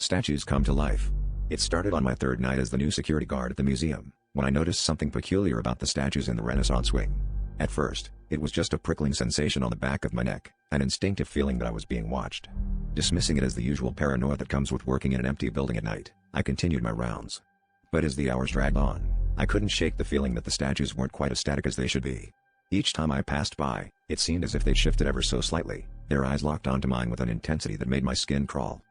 Statues come to life. It started on my third night as the new security guard at the museum, when I noticed something peculiar about the statues in the Renaissance wing. At first, it was just a prickling sensation on the back of my neck, an instinctive feeling that I was being watched. Dismissing it as the usual paranoia that comes with working in an empty building at night, I continued my rounds. But as the hours dragged on, I couldn't shake the feeling that the statues weren't quite as static as they should be. Each time I passed by, it seemed as if they'd shifted ever so slightly, their eyes locked onto mine with an intensity that made my skin crawl.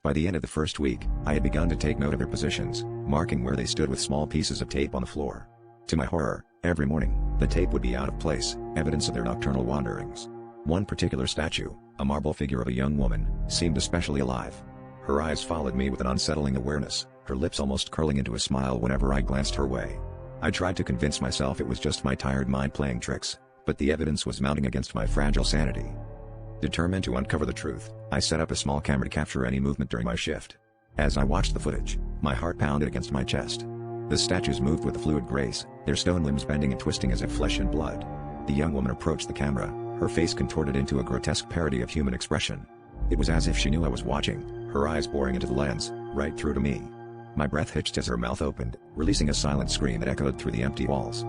By the end of the first week, I had begun to take note of their positions, marking where they stood with small pieces of tape on the floor. To my horror, every morning, the tape would be out of place, evidence of their nocturnal wanderings. One particular statue, a marble figure of a young woman, seemed especially alive. Her eyes followed me with an unsettling awareness, her lips almost curling into a smile whenever I glanced her way. I tried to convince myself it was just my tired mind playing tricks, but the evidence was mounting against my fragile sanity. Determined to uncover the truth, I set up a small camera to capture any movement during my shift. As I watched the footage, my heart pounded against my chest. The statues moved with a fluid grace, their stone limbs bending and twisting as if flesh and blood. The young woman approached the camera, her face contorted into a grotesque parody of human expression. It was as if she knew I was watching, her eyes boring into the lens, right through to me. My breath hitched as her mouth opened, releasing a silent scream that echoed through the empty walls.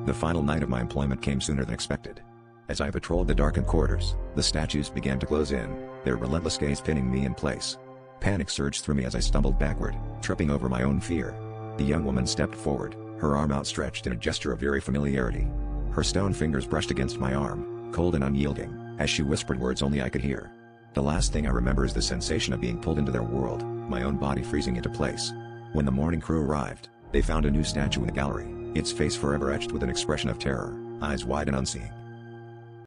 The final night of my employment came sooner than expected. As I patrolled the darkened corridors, the statues began to close in, their relentless gaze pinning me in place. Panic surged through me as I stumbled backward, tripping over my own fear. The young woman stepped forward, her arm outstretched in a gesture of eerie familiarity. Her stone fingers brushed against my arm, cold and unyielding, as she whispered words only I could hear. The last thing I remember is the sensation of being pulled into their world, my own body freezing into place. When the morning crew arrived, they found a new statue in the gallery, its face forever etched with an expression of terror, eyes wide and unseeing.